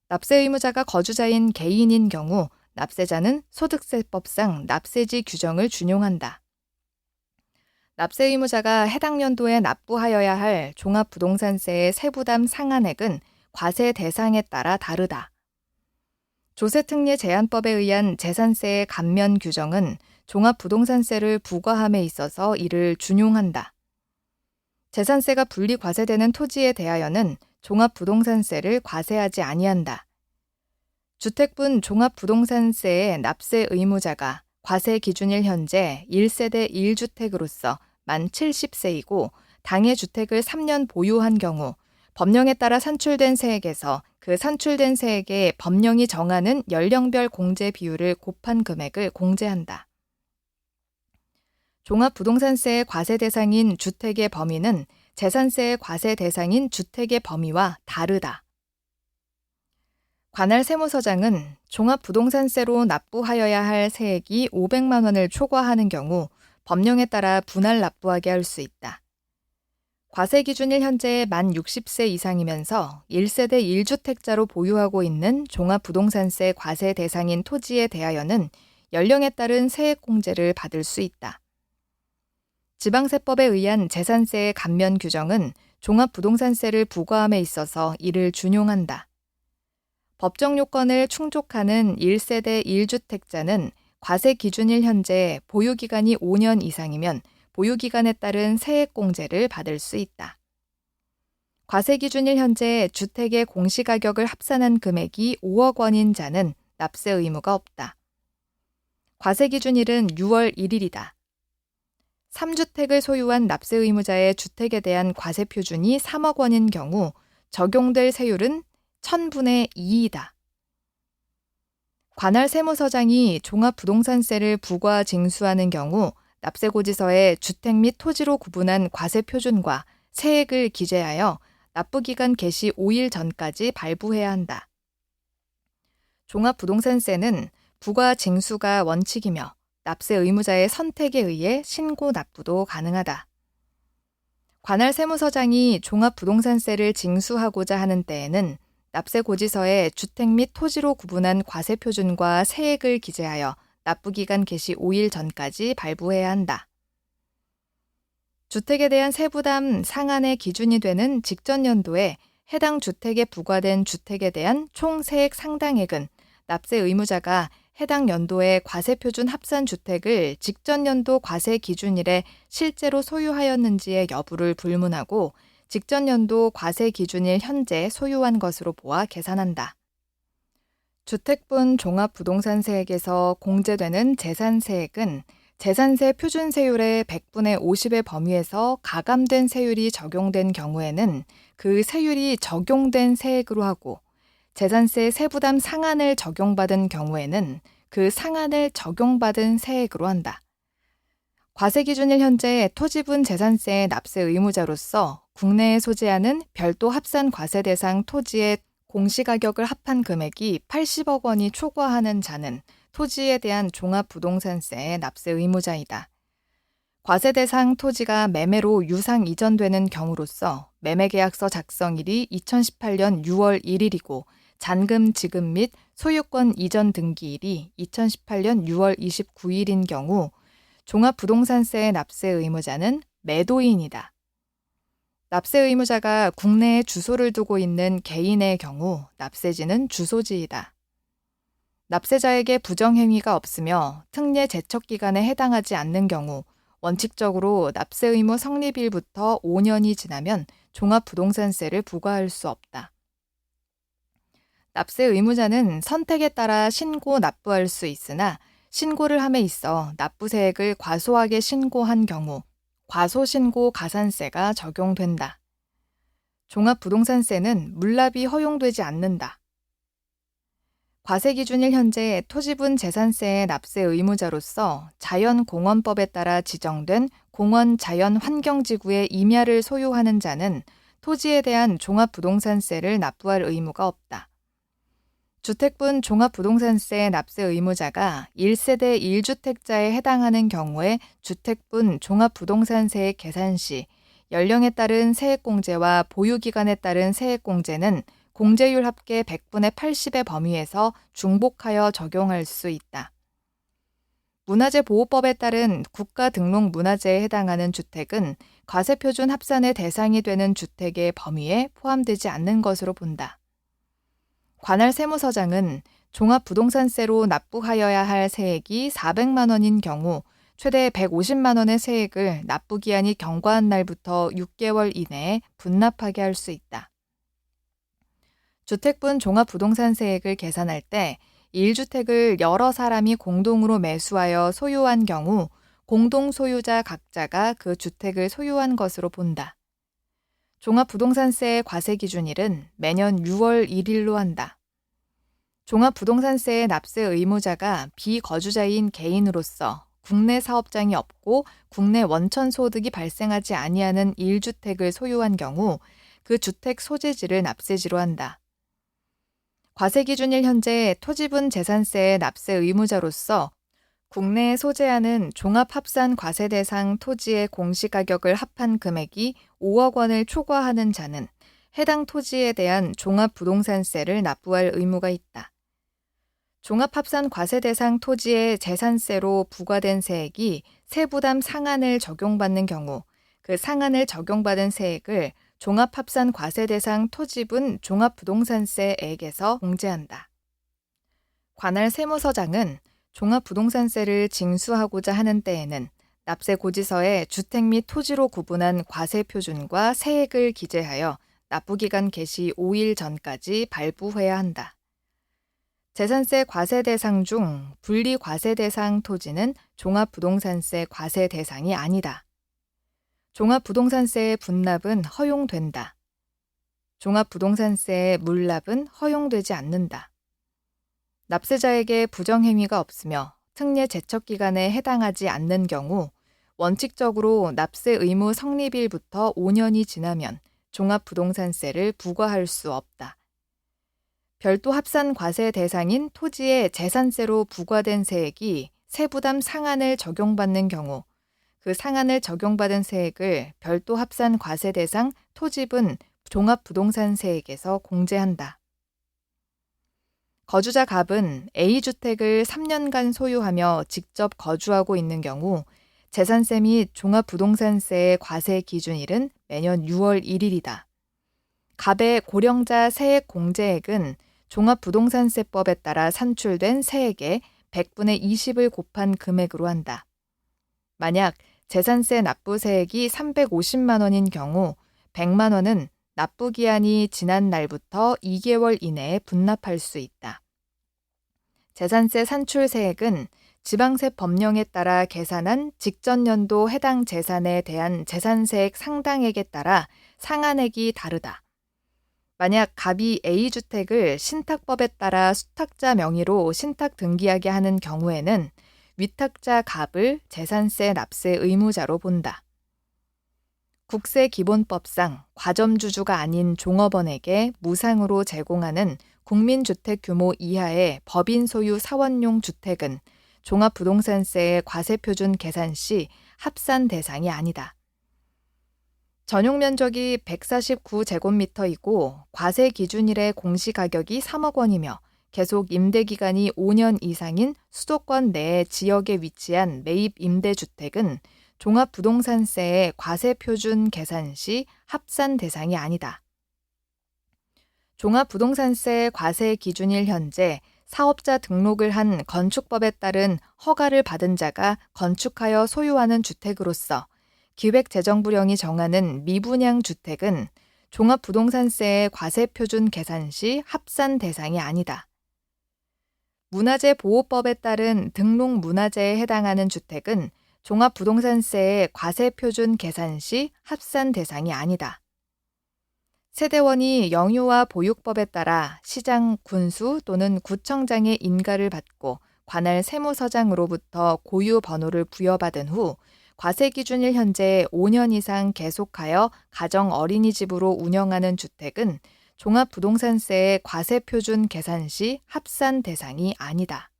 납세 의무자가 거주자인 개인인 경우 납세자는 소득세법상 납세지 규정을 준용한다. 납세 의무자가 해당 연도에 납부하여야 할 종합부동산세의 세부담 상한액은 과세 대상에 따라 다르다. 조세특례 제한법에 의한 재산세의 감면 규정은 종합부동산세를 부과함에 있어서 이를 준용한다. 재산세가 분리 과세되는 토지에 대하여는 종합부동산세를 과세하지 아니한다. 주택분 종합부동산세의 납세 의무자가 과세 기준일 현재 1세대 1주택으로서 만 70세이고 당해 주택을 3년 보유한 경우 법령에 따라 산출된 세액에서 그 산출된 세액에 법령이 정하는 연령별 공제 비율을 곱한 금액을 공제한다. 종합부동산세의 과세 대상인 주택의 범위는 재산세의 과세 대상인 주택의 범위와 다르다. 관할 세무서장은 종합부동산세로 납부하여야 할 세액이 500만 원을 초과하는 경우 법령에 따라 분할 납부하게 할 수 있다. 과세 기준일 현재 만 60세 이상이면서 1세대 1주택자로 보유하고 있는 종합부동산세 과세 대상인 토지에 대하여는 연령에 따른 세액 공제를 받을 수 있다. 지방세법에 의한 재산세의 감면 규정은 종합부동산세를 부과함에 있어서 이를 준용한다. 법정 요건을 충족하는 1세대 1주택자는 과세 기준일 현재 보유기간이 5년 이상이면 보유기간에 따른 세액공제를 받을 수 있다. 과세 기준일 현재 주택의 공시가격을 합산한 금액이 5억 원인 자는 납세 의무가 없다. 과세 기준일은 6월 1일이다. 3주택을 소유한 납세 의무자의 주택에 대한 과세 표준이 3억 원인 경우 적용될 세율은 1000분의 2이다. 관할 세무서장이 종합부동산세를 부과 징수하는 경우 납세고지서에 주택 및 토지로 구분한 과세 표준과 세액을 기재하여 납부기간 개시 5일 전까지 발부해야 한다. 종합부동산세는 부과 징수가 원칙이며 납세 의무자의 선택에 의해 신고 납부도 가능하다. 관할 세무서장이 종합부동산세를 징수하고자 하는 때에는 납세고지서에 주택 및 토지로 구분한 과세 표준과 세액을 기재하여 납부기간 개시 5일 전까지 발부해야 한다. 주택에 대한 세부담 상한의 기준이 되는 직전 연도에 해당 주택에 부과된 주택에 대한 총 세액 상당액은 납세 의무자가 해당 연도의 과세표준 합산 주택을 직전 연도 과세 기준일에 실제로 소유하였는지의 여부를 불문하고 직전 연도 과세 기준일 현재 소유한 것으로 보아 계산한다. 주택분 종합부동산세액에서 공제되는 재산세액은 재산세 표준세율의 100분의 50의 범위에서 가감된 세율이 적용된 경우에는 그 세율이 적용된 세액으로 하고 재산세 세부담 상한을 적용받은 경우에는 그 상한을 적용받은 세액으로 한다. 과세기준일 현재 토지분 재산세의 납세 의무자로서 국내에 소재하는 별도 합산 과세 대상 토지의 공시가격을 합한 금액이 80억 원이 초과하는 자는 토지에 대한 종합부동산세의 납세 의무자이다. 과세 대상 토지가 매매로 유상 이전되는 경우로서 매매계약서 작성일이 2018년 6월 1일이고 잔금 지급 및 소유권 이전 등기일이 2018년 6월 29일인 경우 종합부동산세의 납세 의무자는 매도인이다. 납세 의무자가 국내에 주소를 두고 있는 개인의 경우 납세지는 주소지이다. 납세자에게 부정행위가 없으며 특례 제척기간에 해당하지 않는 경우 원칙적으로 납세 의무 성립일부터 5년이 지나면 종합부동산세를 부과할 수 없다. 납세 의무자는 선택에 따라 신고 납부할 수 있으나 신고를 함에 있어 납부세액을 과소하게 신고한 경우 과소신고 가산세가 적용된다. 종합부동산세는 물납이 허용되지 않는다. 과세기준일 현재 토지분 재산세의 납세 의무자로서 자연공원법에 따라 지정된 공원 자연환경지구의 임야를 소유하는 자는 토지에 대한 종합부동산세를 납부할 의무가 없다. 주택분 종합부동산세 납세 의무자가 1세대 1주택자에 해당하는 경우에 주택분 종합부동산세 계산 시 연령에 따른 세액공제와 보유기간에 따른 세액공제는 공제율 합계 100분의 80의 범위에서 중복하여 적용할 수 있다. 문화재 보호법에 따른 국가 등록 문화재에 해당하는 주택은 과세표준 합산의 대상이 되는 주택의 범위에 포함되지 않는 것으로 본다. 관할 세무서장은 종합부동산세로 납부하여야 할 세액이 400만 원인 경우 최대 150만 원의 세액을 납부기한이 경과한 날부터 6개월 이내에 분납하게 할 수 있다. 주택분 종합부동산세액을 계산할 때 1주택을 여러 사람이 공동으로 매수하여 소유한 경우 공동소유자 각자가 그 주택을 소유한 것으로 본다. 종합부동산세의 과세기준일은 매년 6월 1일로 한다. 종합부동산세의 납세 의무자가 비거주자인 개인으로서 국내 사업장이 없고 국내 원천 소득이 발생하지 아니하는 1주택을 소유한 경우 그 주택 소재지를 납세지로 한다. 과세기준일 현재 토지분 재산세의 납세 의무자로서 국내에 소재하는 종합합산 과세 대상 토지의 공시가격을 합한 금액이 5억 원을 초과하는 자는 해당 토지에 대한 종합부동산세를 납부할 의무가 있다. 종합합산 과세 대상 토지의 재산세로 부과된 세액이 세부담 상한을 적용받는 경우 그 상한을 적용받은 세액을 종합합산 과세 대상 토지분 종합부동산세액에서 공제한다. 관할 세무서장은 종합부동산세를 징수하고자 하는 때에는 납세 고지서에 주택 및 토지로 구분한 과세표준과 세액을 기재하여 납부기간 개시 5일 전까지 발부해야 한다. 재산세 과세 대상 중 분리 과세 대상 토지는 종합부동산세 과세 대상이 아니다. 종합부동산세의 분납은 허용된다. 종합부동산세의 물납은 허용되지 않는다. 납세자에게 부정행위가 없으며 특례 제척기간에 해당하지 않는 경우 원칙적으로 납세 의무 성립일부터 5년이 지나면 종합부동산세를 부과할 수 없다. 별도 합산 과세 대상인 토지의 재산세로 부과된 세액이 세부담 상한을 적용받는 경우 그 상한을 적용받은 세액을 별도 합산 과세 대상 토지분 종합부동산세액에서 공제한다. 거주자 갑은 A주택을 3년간 소유하며 직접 거주하고 있는 경우 재산세 및 종합부동산세의 과세 기준일은 매년 6월 1일이다. 갑의 고령자 세액 공제액은 종합부동산세법에 따라 산출된 세액의 100분의 20을 곱한 금액으로 한다. 만약 재산세 납부세액이 350만 원인 경우 100만 원은 납부기한이 지난 날부터 2개월 이내에 분납할 수 있다. 재산세 산출세액은 지방세 법령에 따라 계산한 직전 연도 해당 재산에 대한 재산세액 상당액에 따라 상한액이 다르다. 만약 갑이 A주택을 신탁법에 따라 수탁자 명의로 신탁 등기하게 하는 경우에는 위탁자 갑을 재산세 납세 의무자로 본다. 국세기본법상 과점주주가 아닌 종업원에게 무상으로 제공하는 국민주택 규모 이하의 법인 소유 사원용 주택은 종합부동산세의 과세표준 계산 시 합산 대상이 아니다. 전용 면적이 149제곱미터이고 과세 기준일의 공시가격이 3억 원이며 계속 임대기간이 5년 이상인 수도권 내 지역에 위치한 매입 임대주택은 종합부동산세의 과세표준 계산 시 합산 대상이 아니다. 종합부동산세 과세 기준일 현재 사업자 등록을 한 건축법에 따른 허가를 받은 자가 건축하여 소유하는 주택으로서 기획재정부령이 정하는 미분양 주택은 종합부동산세의 과세표준 계산 시 합산 대상이 아니다. 문화재 보호법에 따른 등록 문화재에 해당하는 주택은 종합부동산세의 과세표준 계산 시 합산 대상이 아니다. 세대원이 영유아 보육법에 따라 시장, 군수 또는 구청장의 인가를 받고 관할 세무서장으로부터 고유 번호를 부여받은 후 과세기준일 현재 5년 이상 계속하여 가정 어린이집으로 운영하는 주택은 종합부동산세의 과세표준 계산 시 합산 대상이 아니다.